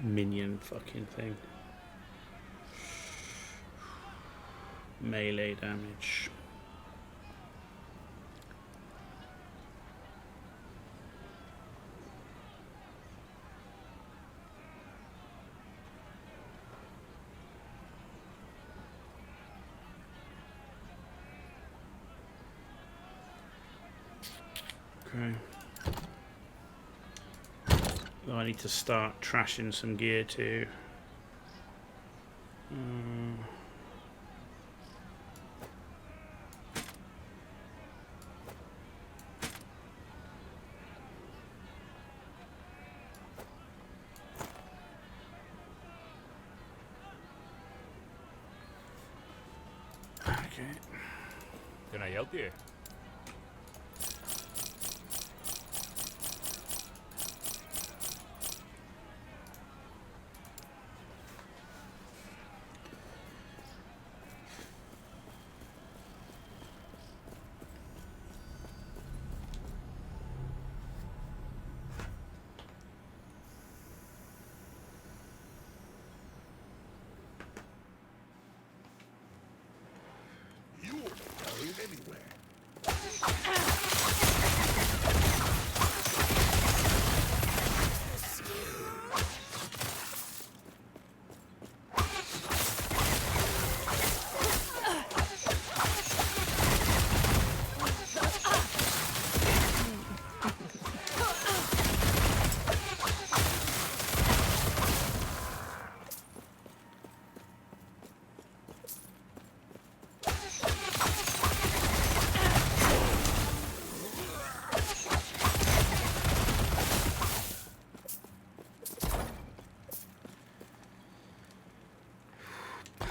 Minion fucking thing. Melee damage. Okay. I need to start trashing some gear too. Okay. Can I help you? Anywhere.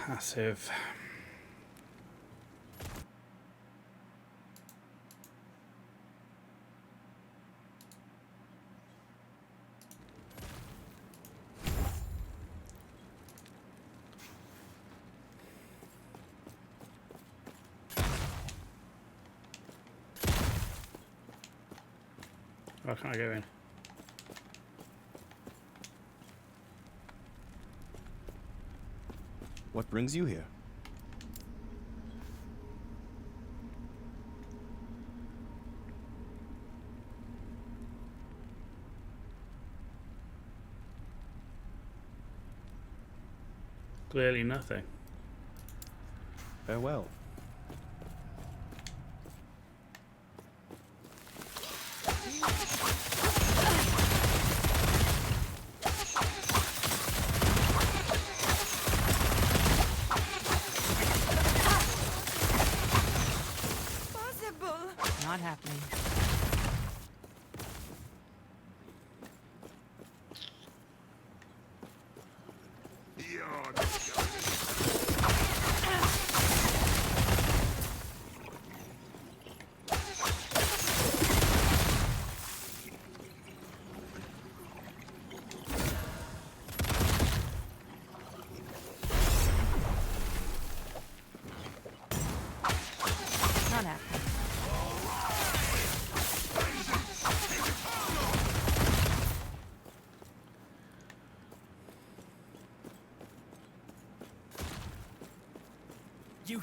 Passive. Why can't I go in? What brings you here? Clearly nothing. Farewell. Not happening. Not happening. You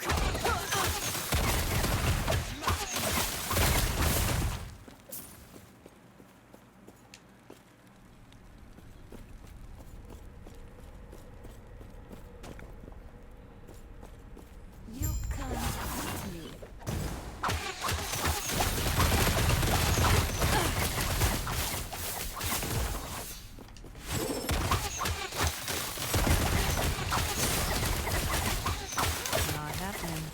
You can't beat me. Not happening.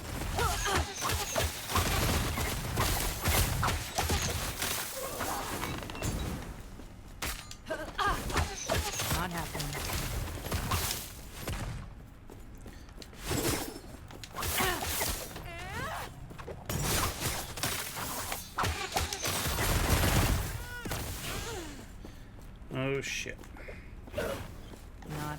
Oh shit. Not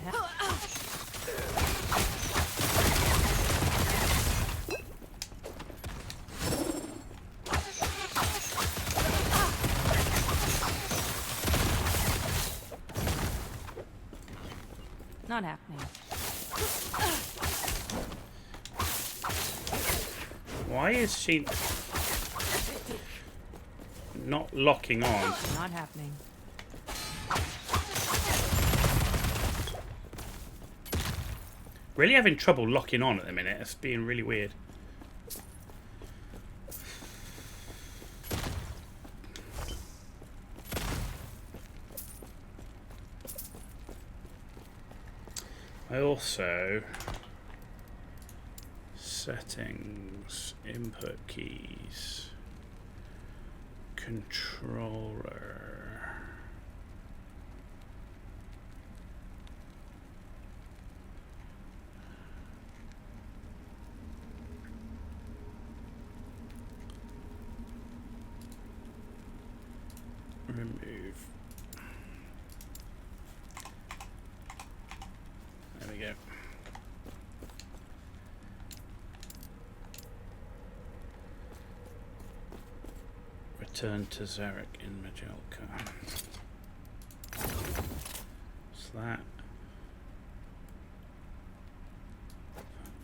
Not happening. Why is she not locking on? Not happening. Really having trouble locking on at the minute. It's being really weird. I also settings, input keys, controller. Remove. There we go. Return to Zarek in Majolka. What's that?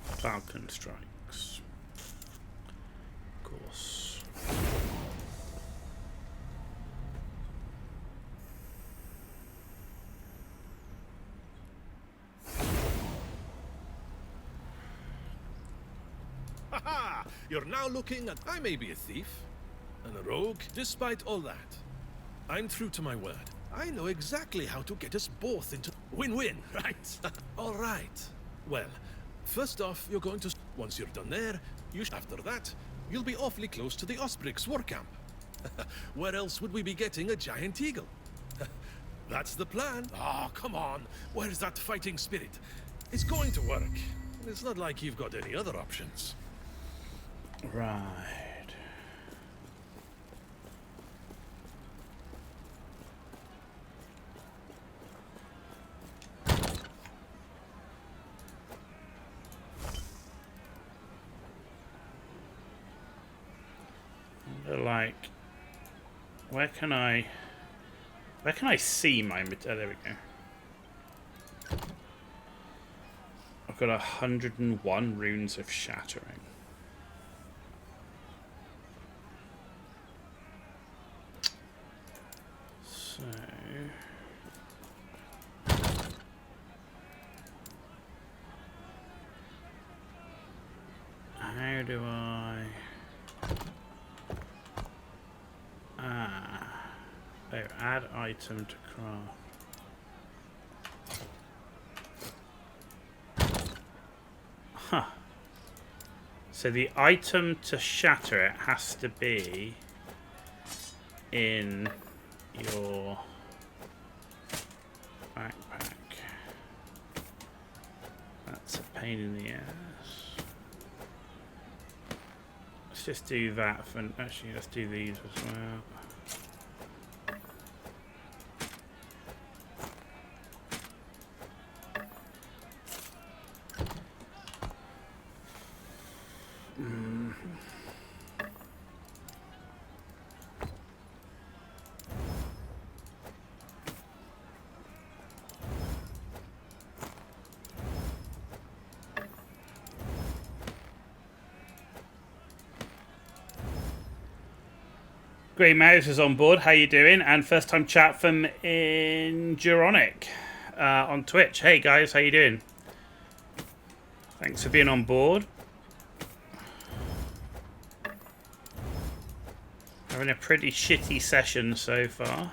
Falcon strikes. Of course. Haha! You're now looking at... I may be a thief and a rogue, despite all that. I'm true to my word. I know exactly how to get us both into win-win, right? All right. Well, first off, you're going to... Once you're done there, after that, you'll be awfully close to the Osprix war camp. Where else would we be getting a giant eagle? That's the plan. Oh, come on. Where's that fighting spirit? It's going to work. It's not like you've got any other options. Right. Like, where can I see my... Oh, there we go. I've got 101 runes of shattering. So... how do I... oh, add item to craft. Huh. So the item to shatter it has to be in your backpack. That's a pain in the ass. Let's just do that for... actually, let's do these as well. Grey Mouse is on board. How you doing? And first time chat from Enduronic on Twitch. Hey guys, how you doing? Thanks for being on board. Having a pretty shitty session so far.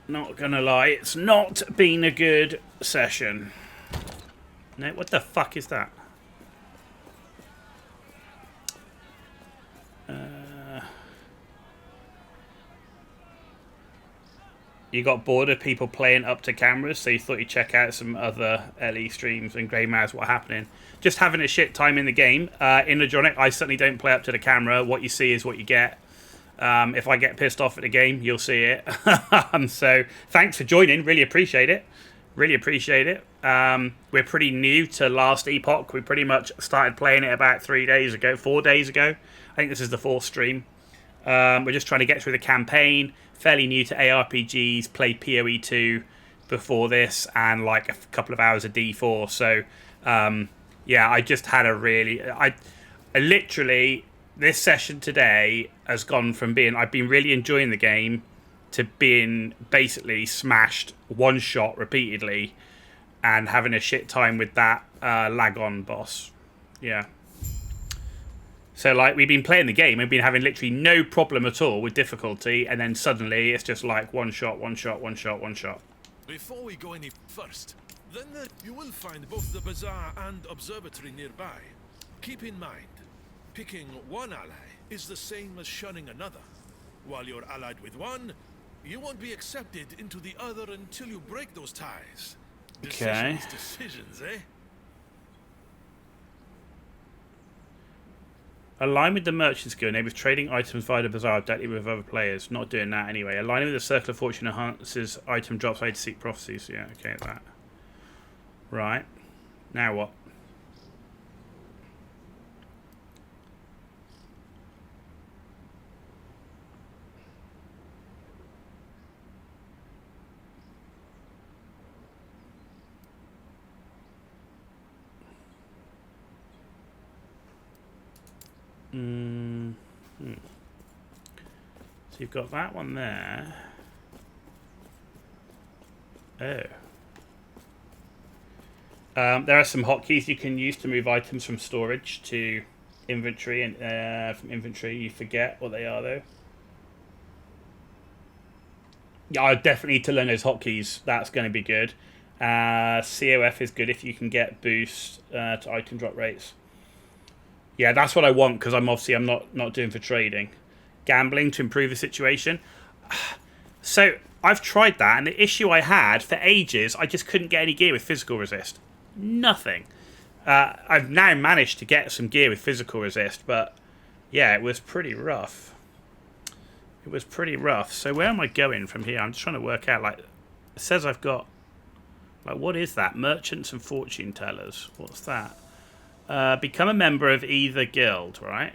Not gonna lie, it's not been a good session. No, what the fuck is that? you got bored of people playing up to cameras, so you thought you'd check out some other LE streams and Grey Mouse, what happening. Just having a shit time in the game. In Adronic, I certainly don't play up to the camera. What you see is what you get. If I get pissed off at the game, you'll see it. So thanks for joining. Really appreciate it. Really appreciate it. We're pretty new to Last Epoch. We pretty much started playing it about 4 days ago. I think this is the 4th stream. We're just trying to get through the campaign. Fairly new to ARPGs. Played PoE 2 before this and like a couple of hours of D4. So yeah, I just had a really... I literally... This session today has gone from being... I've been really enjoying the game to being basically smashed one shot repeatedly and having a shit time with that lag-on boss. Yeah. So, like, we've been playing the game and been having literally no problem at all with difficulty, and then suddenly it's just like one shot, one shot, one shot, one shot. Before we go any first, then you will find both the bazaar and observatory nearby. Keep in mind, picking one ally is the same as shunning another. While you're allied with one, you won't be accepted into the other until you break those ties. Okay. Decisions, eh? Align with the Merchants Guild enables trading items via the bazaar directly with other players. Not doing that anyway. Aligning with the Circle of Fortune enhances item drops aid to seek prophecies. Yeah, okay, that. Right. Now what? So you've got that one there. Oh. There are some hotkeys you can use to move items from storage to inventory, and from inventory you forget what they are though. Yeah, I definitely need to learn those hotkeys. That's going to be good. COF is good if you can get boost to item drop rates. Yeah, that's what I want because I'm not doing for trading. Gambling to improve the situation. So I've tried that, and the issue I had for ages, I just couldn't get any gear with physical resist. Nothing. I've now managed to get some gear with physical resist, but yeah, it was pretty rough. It was pretty rough. So where am I going from here? I'm just trying to work out. Like, it says I've got, like, what is that? Merchants and fortune tellers. What's that? Become a member of either guild, right?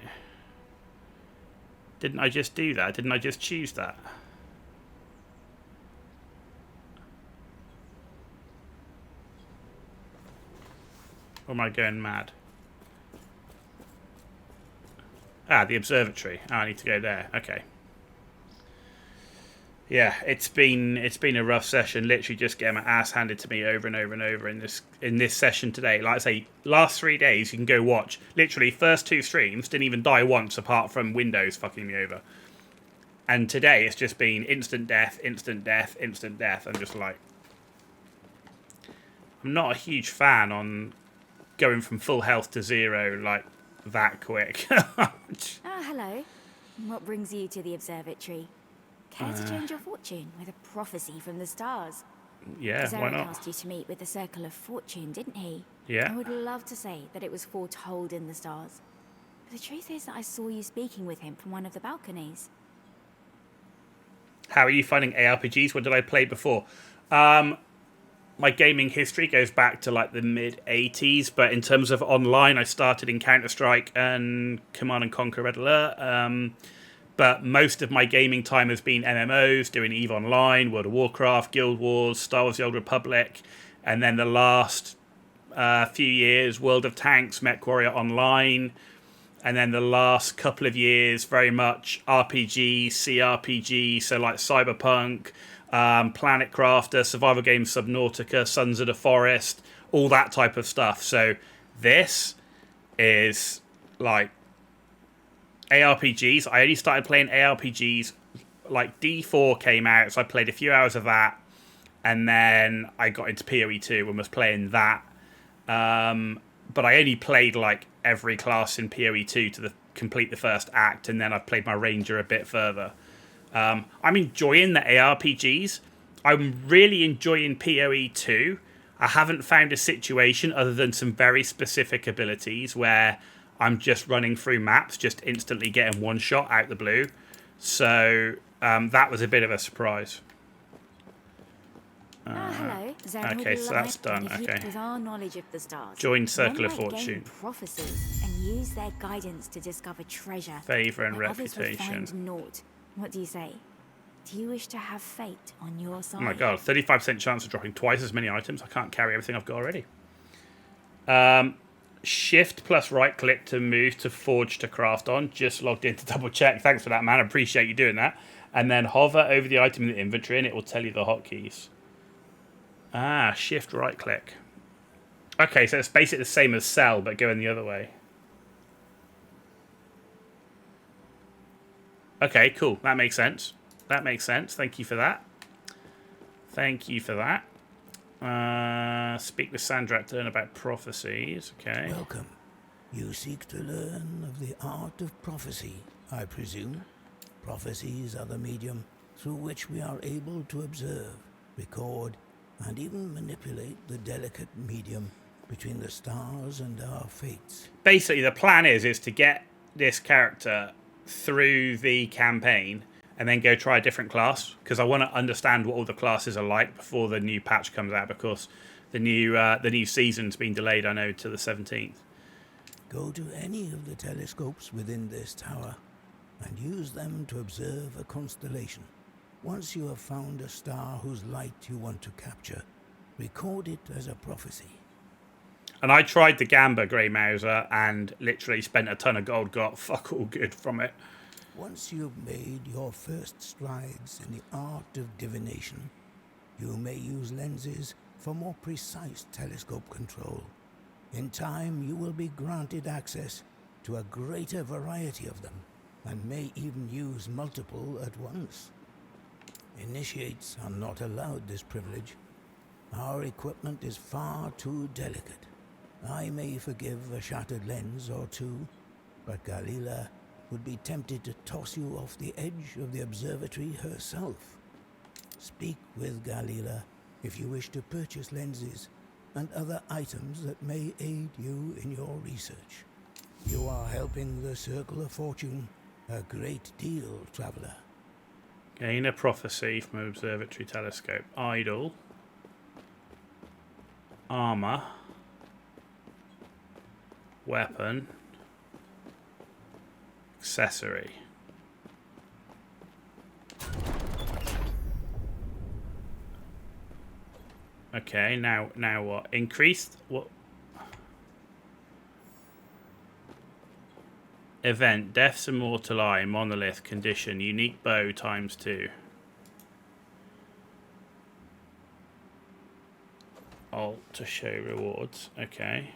Didn't I just do that? Didn't I just choose that? Or am I going mad? Ah, the observatory. Oh, I need to go there. Okay. Yeah, it's been a rough session. Literally just getting my ass handed to me over and over and over in this session today. Like I say, last 3 days you can go watch. Literally first 2 streams didn't even die once apart from Windows fucking me over. And today it's just been instant death, instant death, instant death. I'm just like, I'm not a huge fan on going from full health to 0 like that quick. Hello. What brings you to the observatory? Care to change your fortune with a prophecy from the stars? Yeah, why not? asked you to meet with the Circle of Fortune, didn't he? Yeah. I would love to say that it was foretold in the stars. But the truth is that I saw you speaking with him from one of the balconies. How are you finding ARPGs? What did I play before? My gaming history goes back to like the mid-80s, but in terms of online, I started in Counter-Strike and Command & Conquer Red Alert. But most of my gaming time has been MMOs, doing EVE Online, World of Warcraft, Guild Wars, Star Wars The Old Republic, and then the last few years, World of Tanks, MechWarrior Online, and then the last couple of years, very much RPG, CRPG, so like Cyberpunk, Planet Crafter, survival games, Subnautica, Sons of the Forest, all that type of stuff. So this is like ARPGs. I only started playing ARPGs like D4 came out, so I played a few hours of that, and then I got into PoE 2 and was playing that. But I only played like every class in PoE 2 to complete the first act, and then I've played my ranger a bit further. I'm enjoying the ARPGs, I'm really enjoying PoE 2. I haven't found a situation other than some very specific abilities where I'm just running through maps, just instantly getting one shot out the blue. So that was a bit of a surprise. Hello. Zed okay, so that's done. Okay. With our knowledge of the stars, Join Circle one of might Fortune. gain prophecies and use their guidance to discover treasure. Favour and where others would reputation. find naught. What do you say? Do you wish to have fate on your side? Oh my god, 35% chance of dropping twice as many items. I can't carry everything I've got already. Shift plus right click to move to forge to craft on. Just logged in to double check. Thanks for that, man. I appreciate you doing that. And then hover over the item in the inventory and it will tell you the hotkeys. Shift right click. Okay, so it's basically the same as sell, but going the other way. Okay, cool. That makes sense. That makes sense. Thank you for that. Thank you for that. Speak with Sandrak to learn about prophecies. Okay. Welcome. You seek to learn of the art of prophecy, I presume. Prophecies are the medium through which we are able to observe, record, and even manipulate the delicate medium between the stars and our fates. Basically, the plan is to get this character through the campaign and then go try a different class, because I want to understand what all the classes are like before the new patch comes out, because the new season's been delayed, I know, to the 17th. Go to any of the telescopes within this tower and use them to observe a constellation. Once you have found a star whose light you want to capture, record it as a prophecy. And I tried the Gamba Grey Mauser and literally spent a ton of gold, got fuck all good from it. Once you've made your first strides in the art of divination, you may use lenses for more precise telescope control. In time, you will be granted access to a greater variety of them, and may even use multiple at once. Initiates are not allowed this privilege. Our equipment is far too delicate. I may forgive a shattered lens or two, but Galila would be tempted to toss you off the edge of the observatory herself. Speak with Galila if you wish to purchase lenses and other items that may aid you in your research. You are helping the Circle of Fortune a great deal, traveler. Gain a prophecy from an observatory telescope. Idol. Armor. Weapon. Accessory. Okay, now what? Increased what? Event, Death's Immortal Eye, Monolith, Condition, Unique Bow ×2. Alt to show rewards. Okay.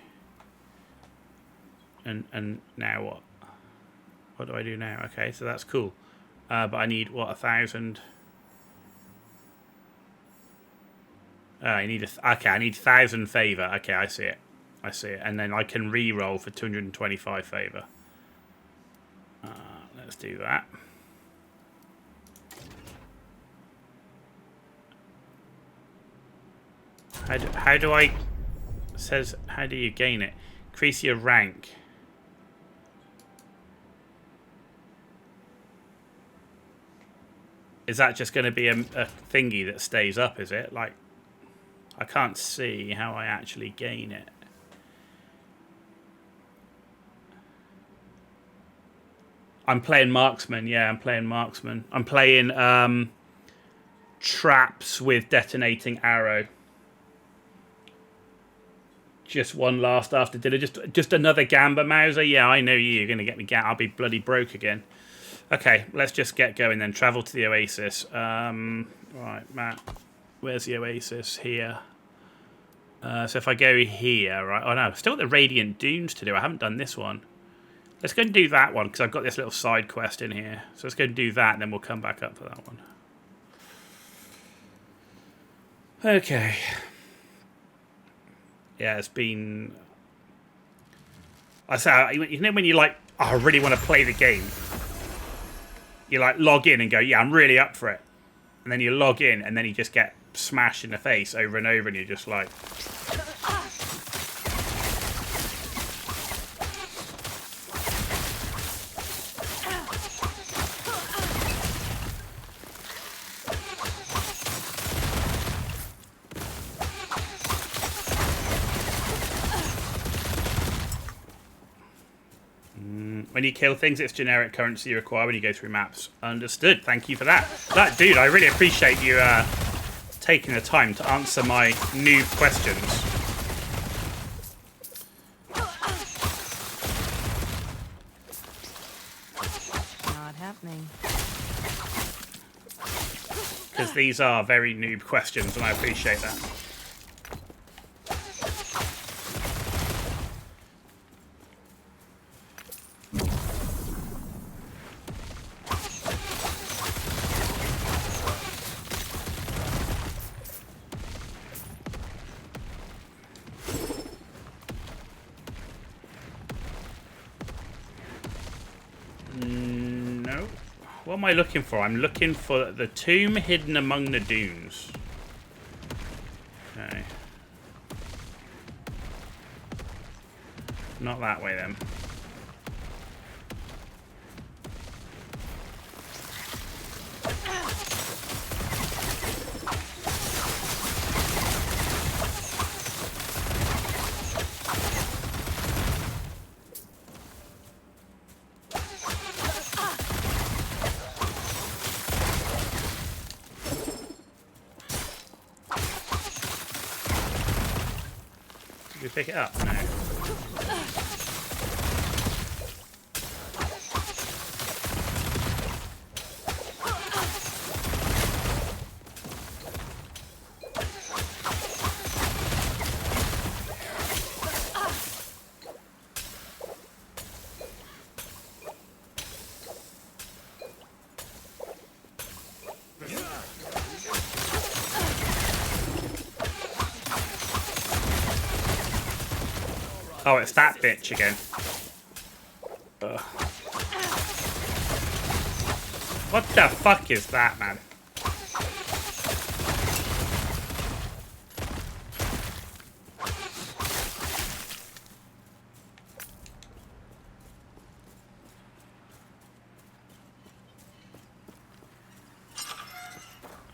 And now what? What do I do now? Okay, so that's cool. But I need, what, 1,000? I need I need 1,000 favor. Okay, I see it. I see it. And then I can re-roll for 225 favor. Let's do that. How do I... It says, how do you gain it? Increase your rank. Is that just going to be a thingy that stays up, is it? Like, I can't see how I actually gain it. I'm playing Marksman. Yeah, I'm playing Marksman. I'm playing traps with detonating arrow. Just one last after dinner. Just another Gamba Mauser. Yeah, I know you. You're going to get me. I'll be bloody broke again. Okay, let's just get going then. Travel to the Oasis. Right, Matt. Where's the Oasis? Here. So if I go here, right? Oh no, still got the Radiant Dunes to do. I haven't done this one. Let's go and do that one, because I've got this little side quest in here. So let's go and do that, and then we'll come back up for that one. Okay. Yeah, it's been... I say, you know when you like, oh, I really want to play the game. You like log in and go, yeah, I'm really up for it. And then you log in, and then you just get smashed in the face over and over, and you're just like... When you kill things, it's generic currency you require when you go through maps. Understood. Thank you for that. Dude, I really appreciate you taking the time to answer my noob questions. Not happening. Because these are very noob questions, and I appreciate that. No. What am I looking for? I'm looking for the tomb hidden among the dunes. Okay. Not that way then. Did we pick it up? No. Oh, it's that bitch again. Ugh. What the fuck is that, man?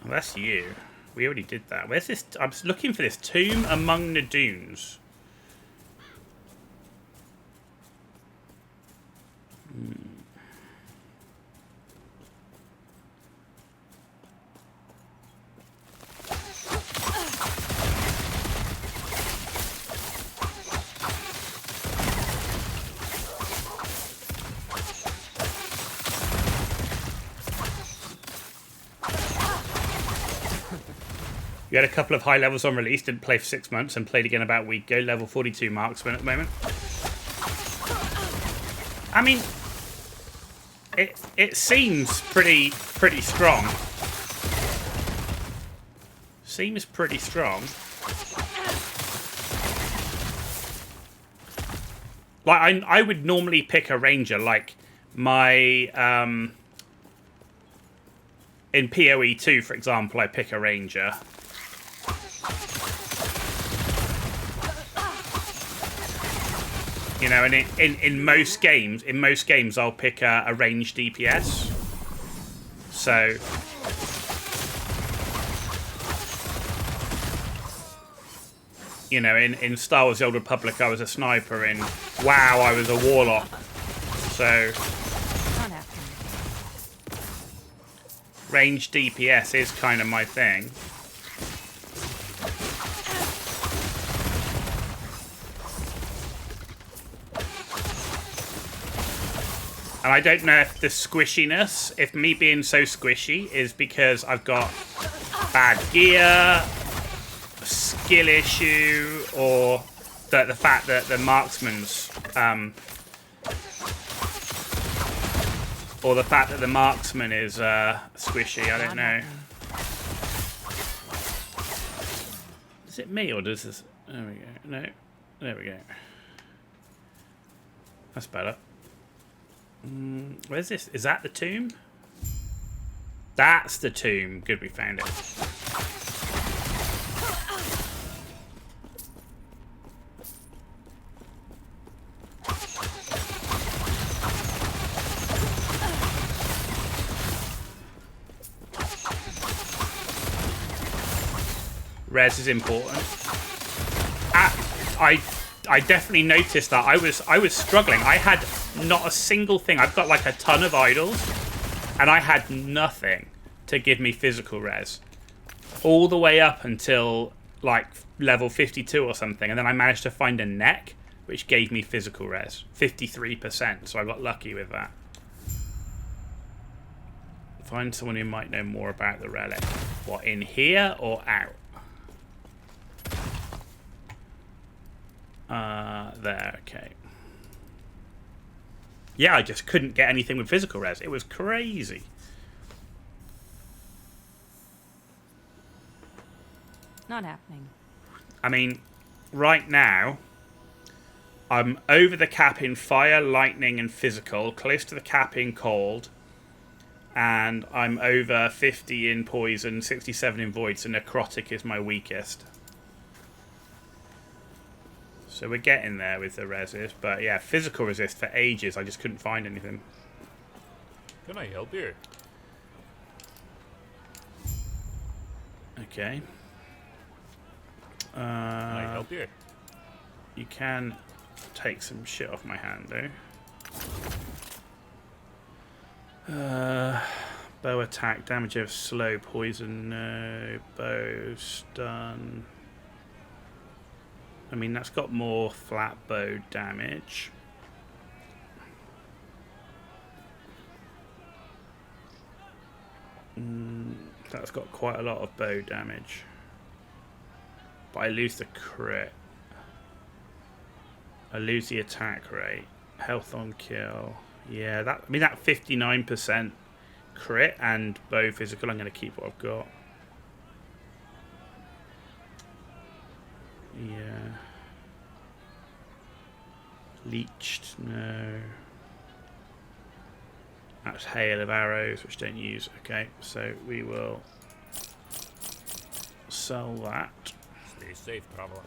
Well, that's you. We already did that. Where's this? I'm looking for this tomb among the dunes. We had a couple of high levels on release, didn't play for 6 months, and played again about a week ago. Level 42 Marksman at the moment. I mean, it seems pretty strong. Seems pretty strong. Like I would normally pick a ranger. Like my in PoE 2, for example, I pick a ranger. You know, and in most games, I'll pick a ranged DPS. So, you know, in Star Wars: The Old Republic, I was a sniper. In WoW, I was a warlock. So, ranged DPS is kind of my thing. And I don't know if the squishiness, if me being so squishy, is because I've got bad gear, a skill issue, or the fact that the marksman's, or the fact that the marksman is squishy. I don't know. Is it me or does this? There we go. No, there we go. That's better. Where's this? Is that the tomb? That's the tomb. Good, we found it. Res is important. I definitely noticed that. I was struggling. I had not a single thing. I've got like a ton of idols, and I had nothing to give me physical res. All the way up until like level 52 or something, and then I managed to find a neck which gave me physical res. 53%, so I got lucky with that. Find someone who might know more about the relic. What, in here or out? There, okay. Yeah, I just couldn't get anything with physical res. It was crazy. Not happening. I mean, right now, I'm over the cap in fire, lightning, and physical, close to the cap in cold, and I'm over 50 in poison, 67 in void, so necrotic is my weakest. So we're getting there with the resist, but yeah, physical resist for ages, I just couldn't find anything. Can I help you? Okay. Can I help you? You can take some shit off my hand, though. Bow attack, damage of slow, poison, no. Bow, stun. I mean, that's got more flat bow damage. That's got quite a lot of bow damage. But I lose the crit. I lose the attack rate. Health on kill. Yeah, that. I mean, that 59% crit and bow physical, I'm going to keep what I've got. Yeah. Leeched, no. That's hail of arrows, which don't use. Okay, so we will sell that. Stay safe, traveler.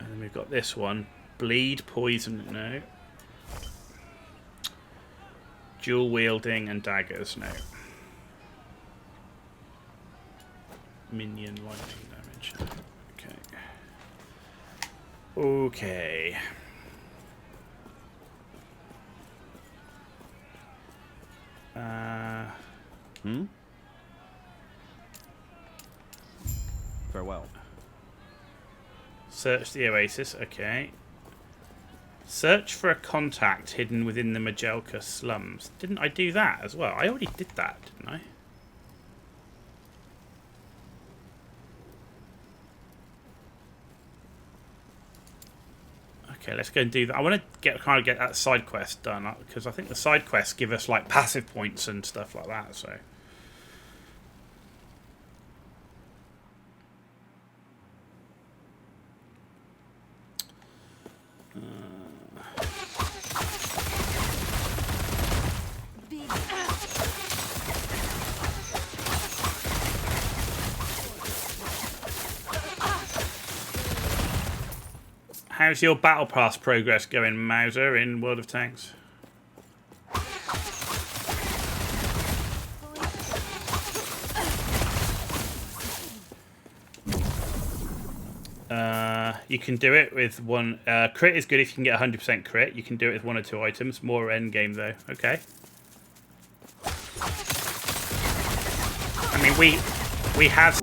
And then we've got this one. Bleed, poison, no. Dual wielding and daggers, no. Minion lightning damage. Okay. Farewell. Search the oasis, okay. Search for a contact hidden within the Majelka slums. Didn't I do that as well? I already did that, didn't I? Okay, let's go and do that. I want to kind of get that side quest done, because I think the side quests give us like passive points and stuff like that, so. How's your battle pass progress going, Mauser, in World of Tanks? You can do it with one. Crit is good if you can get 100% crit. You can do it with 1 or 2 items. More end game though. Okay. I mean, we have.